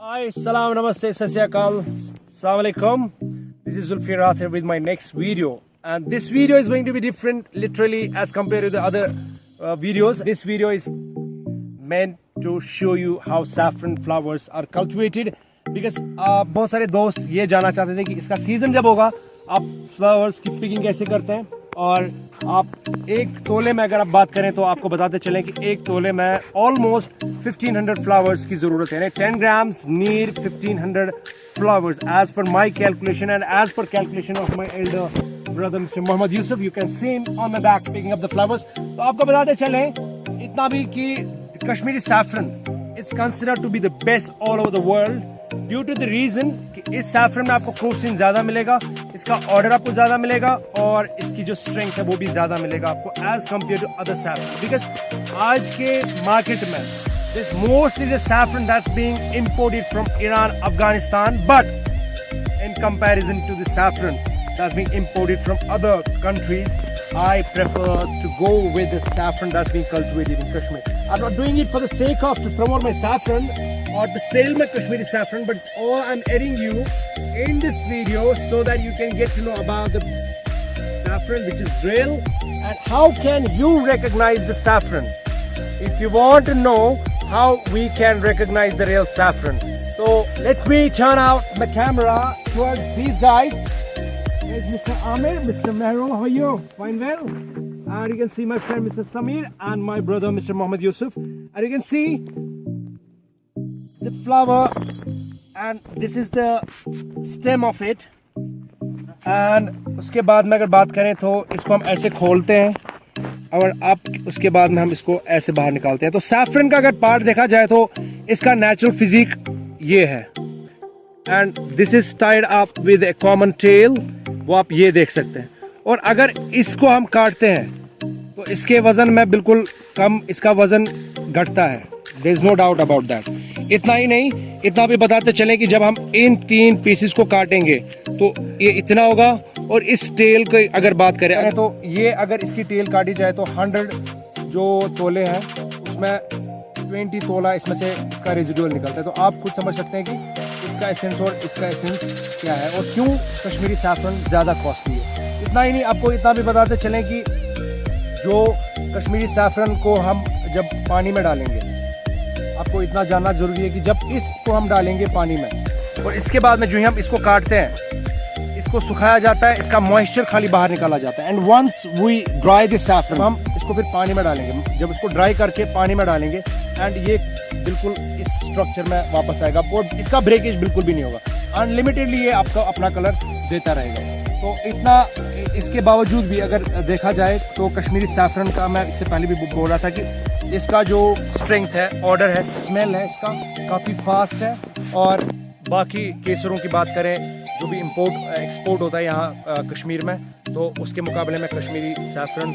Hi, salam, namaste, sasyakal, assalamu alaikum. This is Zulfi Rath here with my next video. And this video is going to be different literally as compared to the other videos. This video is meant to show you how saffron flowers are cultivated. Because बहुत सारे दोस्त ये जानना चाहते थे कि इसका season जब होगा आप फ्लावर्स की पिकिंग कैसे करते हैं। और आप एक तोले में अगर आप बात करें तो आपको बताते चलें कि एक तोले में ऑलमोस्ट 1500 फ्लावर्स की ज़रूरत है। 10 grams need 1500 flowers as per my calculation and as per calculation of my elder brother Mr. Mohammad Yusuf. You can see him on my back picking up the flowers. तो आपको बताते चलें इतना भी कि Kashmiri saffron is considered to be the best all over the world due to the reason कि इस saffron में आपको क्रोसिन ज़्यादा मिलेगा, इसका ऑर्डर आपको ज़्यादा मिलेगा और इसकी जो स्ट्रेंथ है वो भी ज़्यादा मिलेगा आपको as compare to other saffron. Because आज के मार्केट में this mostly the saffron that's being imported from Iran, Afghanistan, but in comparison to the saffron that's being imported from other countries, I prefer to go with the saffron that's being cultivated in Kashmir. I'm not doing it for the sake of to promote my saffron or to sell my Kashmiri saffron, but it's all I'm adding you in this video so that you can get to know about the saffron which is real and how can you recognize the saffron. If you want to know how we can recognize the real saffron, so let me turn out the camera towards these guys. There's Mr. Amir, Mr. Mehrul, how are you? Fine, well? And you can see my friend Mr. Samir and my brother Mr. Mohammad Yusuf. And you can see the flower and this is the stem of it. And उसके बाद में अगर बात करें तो इसको हम ऐसे खोलते हैं और आप उसके बाद में हम इसको ऐसे बाहर निकालते हैं। तो सैफरन का अगर पार्ट देखा जाए तो इसका नेचुरल फिजिक ये है and this is tied up with a common tale, वो आप ये देख सकते हैं। और अगर इसको हम काटते हैं तो इसके वजन में बिल्कुल कम इसका वजन घटता है, there is no doubt about that. इतना ही नहीं, इतना भी बताते चलें कि जब हम इन 3 पीसेस को काटेंगे तो ये इतना होगा। और इस टेल की अगर बात करें तो ये अगर इसकी टेल काटी जाए तो 100 जो तोले हैं उसमें 20 तोला इसमें से इसका रेजिडुअल निकलता है। तो आप खुद समझ सकते हैं कि इसका एसेंस और इसका एसेंस क्या है और क्यों कश्मीरी सैफरन ज़्यादा कॉस्टली है। इतना ही नहीं, आपको इतना भी बताते चलें कि जो कश्मीरी सैफरन को हम जब पानी में डालेंगे, आपको इतना जानना ज़रूरी है कि जब इसको हम डालेंगे पानी में और इसके बाद में जो ही हम इसको काटते हैं इसको सुखाया जाता है, इसका मॉइस्चर खाली बाहर निकाला जाता है। And once we dry this saffron, हम इसको फिर पानी में डालेंगे। जब इसको ड्राई करके पानी में डालेंगे एंड ये बिल्कुल इस स्ट्रक्चर में वापस आएगा और इसका ब्रेकेज बिल्कुल भी नहीं होगा। अनलिमिटेडली ये आपका अपना कलर देता रहेगा। तो इतना इसके बावजूद भी अगर देखा जाए तो कश्मीरी सैफरन का, मैं इससे पहले भी बोल रहा था कि इसका जो स्ट्रेंथ है, ऑर्डर है, स्मेल है, इसका काफ़ी फास्ट है। और बाकी केसरों की बात करें जो भी इंपोर्ट एक्सपोर्ट होता है यहाँ कश्मीर में, तो उसके मुकाबले में कश्मीरी सैफरन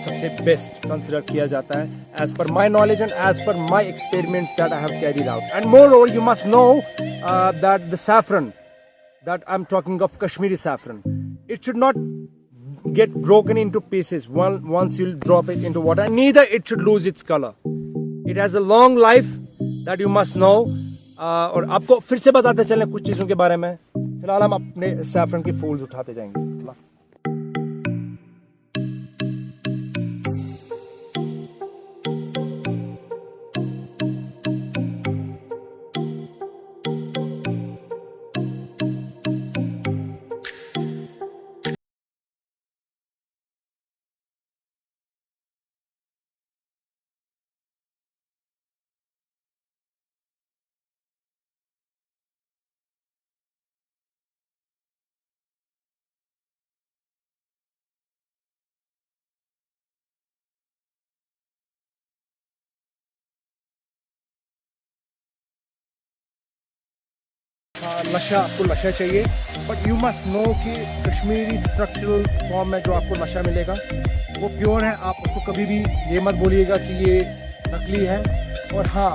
सबसे बेस्ट कंसिडर किया जाता है as per my knowledge and as per my experiments that I have carried out. And moreover you must know that the saffron that I'm talking of Kashmiri saffron, it should not get broken into pieces once you drop it into water, and neither it should lose its color. It has a long life that you must know. और आपको फिर से बताते चलें कुछ चीज़ों के बारे में। फिलहाल हम अपने सैफरन के फूल्स उठाते जाएंगे। नशा, आपको नशा चाहिए, बट यू मस्ट नो कि कश्मीरी स्ट्रक्चरल फॉर्म में जो आपको नशा मिलेगा वो प्योर है। आप उसको कभी भी ये मत बोलिएगा कि ये नकली है। और हाँ,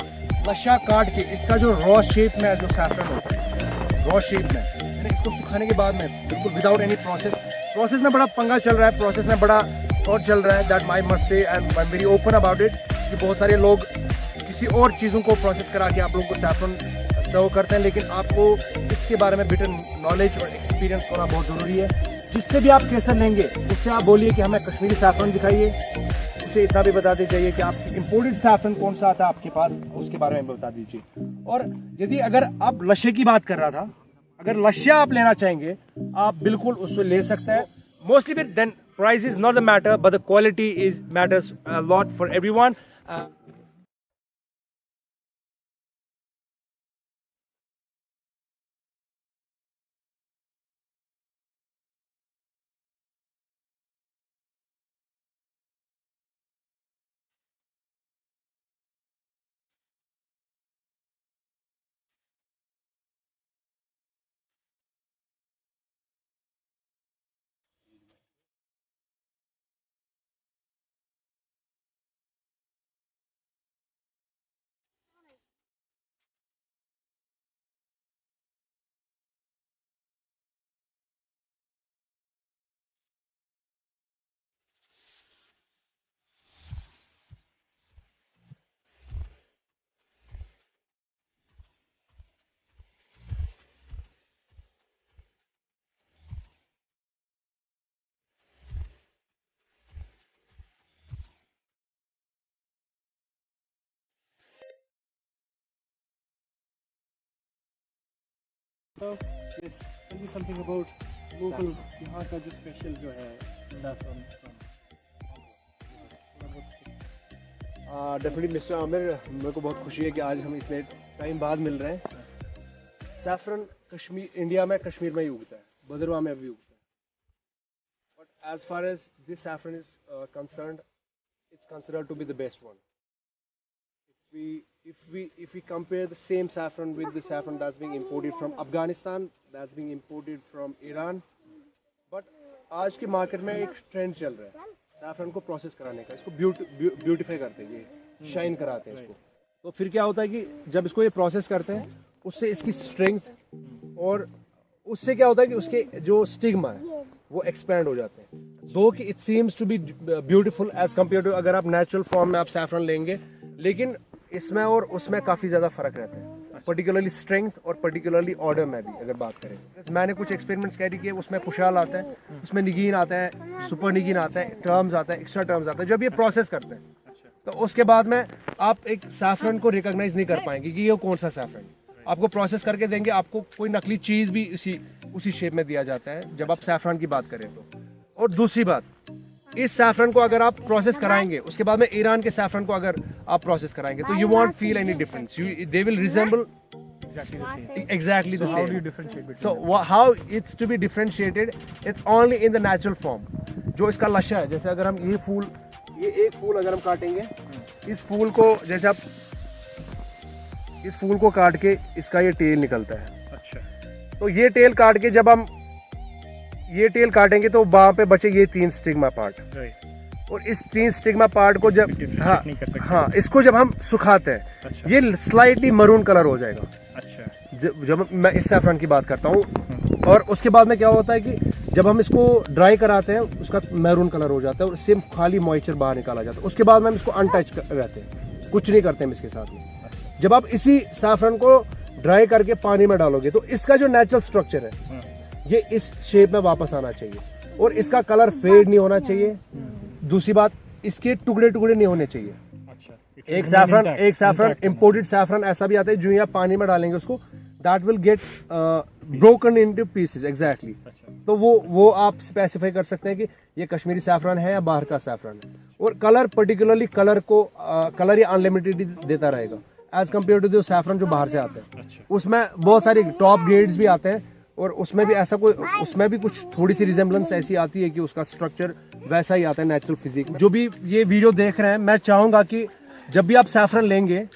नशा काट के इसका जो रॉ शेप में जो सैफरन होता है, रॉ शेप में, यानी इसको सुखाने के बाद में बिल्कुल विदाउट एनी प्रोसेस में बड़ा पंगा चल रहा है, प्रोसेस में बड़ा थॉट चल रहा है। That I must say and I am very open about it कि बहुत सारे लोग किसी और चीज़ों को प्रोसेस करा के आप लोगों को सैफरन सर्व करते हैं, लेकिन आपको इसके बारे में बेटर नॉलेज और एक्सपीरियंस होना बहुत ज़रूरी है। जिससे भी आप केसर लेंगे उससे आप बोलिए कि हमें कश्मीरी सैफरन दिखाइए, उसे इतना भी बता दीजिए कि आपकी इम्पोर्टेड सैफरन कौन सा आता है आपके पास, उसके बारे में बता दीजिए। और यदि अगर आप लश्य की बात कर रहा था, अगर लश्य आप लेना चाहेंगे आप बिल्कुल उससे ले सकते हैं। मोस्टली फिर then price is not the matter but the quality is matters a lot for everyone. So, yes, tell me something about local यहाँ का जो स्पेशल जो है saffron डेफिनेटली मिस्टर आमिर, मेरे को बहुत खुशी है कि आज हम इतने टाइम बाद मिल रहे हैं। सैफरन कश्मीर, इंडिया में कश्मीर में ही उगता है, भद्रवाह में भी उगता है। But as far as this saffron is concerned, it's considered to be the best one. If we compare the same saffron with the saffron that's being imported from Afghanistan, that's being imported from Iran, but आज के market में एक trend चल रहा है saffron को process कराने का, इसको ब्यूटीफाई करते हैं, ये शाइन कराते हैं इसको। तो फिर क्या होता है कि जब इसको ये प्रोसेस करते हैं उससे इसकी स्ट्रेंथ और उससे क्या होता है कि उसके जो स्टिग्मा है वो एक्सपैंड हो जाते हैं। दो कि it seems to be beautiful as compare to अगर आप नेचुरल फॉर्म में आप सैफरन लेंगे, लेकिन इसमें और उसमें काफ़ी ज़्यादा फर्क रहता है, पर्टिकुलरली स्ट्रेंथ और पर्टिकुलरली ऑर्डर में भी अगर बात करें। मैंने कुछ एक्सपेरिमेंट्स कैरी किए, उसमें खुशहाल आता है, उसमें निगीन आता है, सुपर निगीन आता है, टर्म्स आता है, एक्स्ट्रा टर्म्स आता है। जब ये प्रोसेस करते हैं तो उसके बाद में आप एक सैफरन को रिकॉग्नाइज नहीं कर पाएंगे कि ये कौन सा सैफरन। आपको प्रोसेस करके देंगे, आपको कोई नकली चीज़ भी उसी शेप में दिया जाता है जब आप सैफरन की बात करें तो। और दूसरी बात, इस सैफरन को अगर आप प्रोसेस कराएंगे उसके बाद में ईरान के सैफरन को अगर आप प्रोसेस कराएंगे तो you want feel any difference, they will resemble exactly the same. How do you differentiate between so how it's to be differentiated, it's only in the natural form। जो इसका लशा है, जैसे अगर हम ये एक फूल अगर हम काटेंगे, इस फूल को जैसे आप इस फूल को काट के इसका ये टेल निकलता है। अच्छा, तो ये टेल काट के जब हम ये टेल काटेंगे तो वहां पे बचे ये 3 स्टिग्मा पार्ट। और इस 3 स्टिग्मा पार्ट को जब हाँ इसको जब हम सुखाते हैं, अच्छा, ये स्लाइटली मरून कलर हो जाएगा। अच्छा, जब मैं इस सैफरन की बात करता हूँ। और उसके बाद में क्या होता है कि जब हम इसको ड्राई कराते हैं उसका मैरून कलर हो जाता है और इससे खाली मॉइस्चर बाहर निकाला जाता है। उसके बाद में हम इसको अनटच रहते हैं, कुछ नहीं करते हम इसके साथ में। जब आप इसी सैफरन को ड्राई करके पानी में डालोगे तो इसका जो नेचुरल स्ट्रक्चर है ये इस शेप में वापस आना चाहिए और इसका कलर फेड नहीं होना चाहिए। दूसरी बात, इसके टुकड़े टुकड़े नहीं होने चाहिए। एक सैफरन इम्पोर्टेड सैफरन ऐसा भी आता है जो आप पानी में डालेंगे उसको, that will get broken into pieces exactly. तो वो आप स्पेसिफाई कर सकते हैं कि ये कश्मीरी सैफरन है या बाहर का सैफरन है। और कलर पर्टिकुलरली कलर ये अनलिमिटेड देता रहेगा एज कम्पेयर टू जो सैफरन जो बाहर से आता है। उसमें बहुत सारे टॉप ग्रेड्स भी आते हैं और उसमें भी कुछ थोड़ी सी रिजेम्बलेंस ऐसी आती है कि उसका स्ट्रक्चर वैसा ही आता है नेचुरल फिजिक। जो भी ये वीडियो देख रहे हैं, मैं चाहूंगा कि जब भी आप सैफरन लेंगे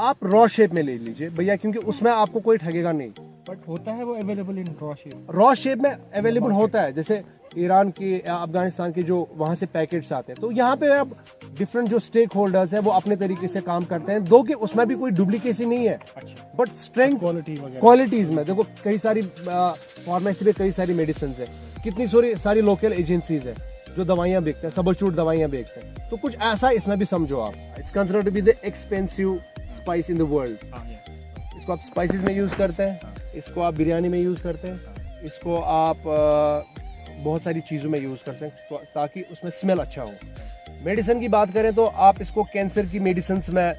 आप रॉ शेप में ले लीजिए भैया, क्योंकि उसमें आपको कोई ठगेगा नहीं। बट होता है वो अवेलेबल इन रॉ शेप में अवेलेबल होता है, जैसे ईरान की या अफगानिस्तान के जो वहां से पैकेट्स आते हैं। तो यहाँ पे आप डिफरेंट जो स्टेक होल्डर्स है वो अपने तरीके से काम करते हैं, दो कि उसमें भी कोई डुप्लीकेसी नहीं है। अच्छा, बट स्ट्रेंथ क्वालिटीज में देखो, कई सारी फार्मेसी में कई सारी मेडिसिन है, कितनी सारी लोकल एजेंसीज है जो दवाइयाँ बेचते हैं, सबस्टिट्यूट दवाइयाँ बेचते हैं। तो कुछ ऐसा इसमें भी समझो आप, it's considered to be the expensive spice in the world. इसको आप स्पाइसेस में यूज़ करते हैं, इसको आप बिरयानी में यूज़ करते हैं, इसको आप बहुत सारी चीज़ों में यूज़ करते हैं ताकि उसमें स्मेल अच्छा हो। मेडिसिन की बात करें तो आप इसको कैंसर की मेडिसिन में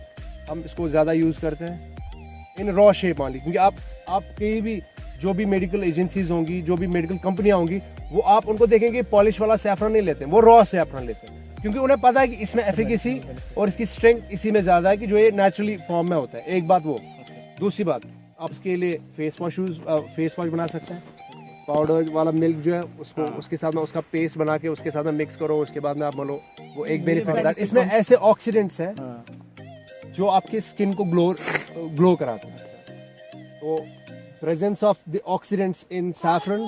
हम इसको ज़्यादा यूज़ करते हैं इन रॉ शेप वाली, क्योंकि आप कहीं भी जो भी मेडिकल एजेंसीज होंगी, जो भी मेडिकल कंपनियां होंगी, वो आप उनको देखेंगे पॉलिश वाला सैफरन नहीं लेते, वो रॉ सैफरन लेते हैं, क्योंकि उन्हें पता है कि इसमें एफिकेसी और इसकी स्ट्रेंथ इसी में ज़्यादा है कि जो ये नेचुरली फॉर्म में होता है। एक बात वो। दूसरी बात, आप इसके लिए फेस वॉश बना सकते हैं। पाउडर वाला मिल्क जो है उसको उसके साथ में उसका पेस्ट बना के उसके साथ में मिक्स करो, उसके बाद में आप मलो, वो एक बेनिफिट है। इसमें ऐसे ऑक्सीडेंट्स हैं जो आपके स्किन को ग्लो कराते हैं। तो presence of the oxidants in saffron,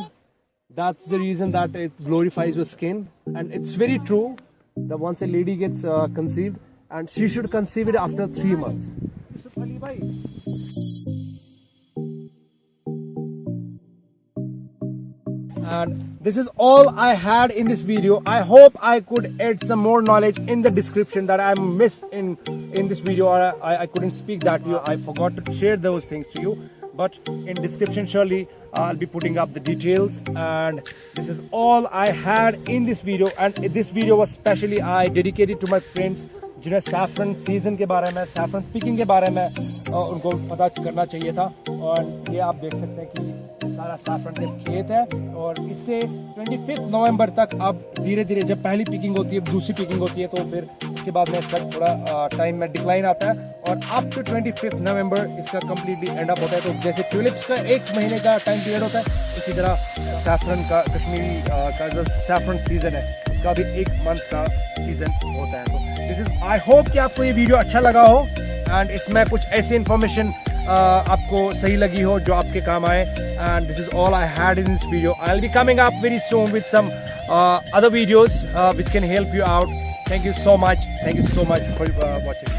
that's the reason that it glorifies your skin, and it's very true that once a lady gets conceived, and she should conceive it after 3 months. And this is all I had in this video. I hope I could add some more knowledge in the description that I missed in this video, or I couldn't speak that to you. I forgot to share those things to you. But in description surely I'll be putting up the details, and this is all I had in this video, and this video was specially I dedicated to my friends जिन्हें saffron season के बारे में, saffron picking के बारे में उनको पता करना चाहिए था। और ये आप देख सकते हैं कि सारा सैफरन के खेत है, और इससे 25 नवंबर तक अब धीरे धीरे जब पहली पिकिंग होती है, दूसरी पिकिंग होती है, तो फिर उसके बाद में इसका थोड़ा टाइम में डिक्लाइन आता है, और अप टू 25 नवंबर इसका कम्प्लीटली एंड अप होता है। तो जैसे ट्यूलिप्स का 1 महीने का टाइम पीरियड होता है, इसी तरह सैफरन का, कश्मीरी का जो सैफरन सीजन है, इसका भी 1 मंथ का सीजन होता है। तो दिस इज, आई होप कि आपको ये वीडियो अच्छा लगा हो, एंड इसमें कुछ ऐसी इन्फॉर्मेशन आपको सही लगी हो जो आपके काम आए। And this is all I had in this video. I will be coming up very soon with some other videos which can help you out. Thank you so much. Thank you so much for watching.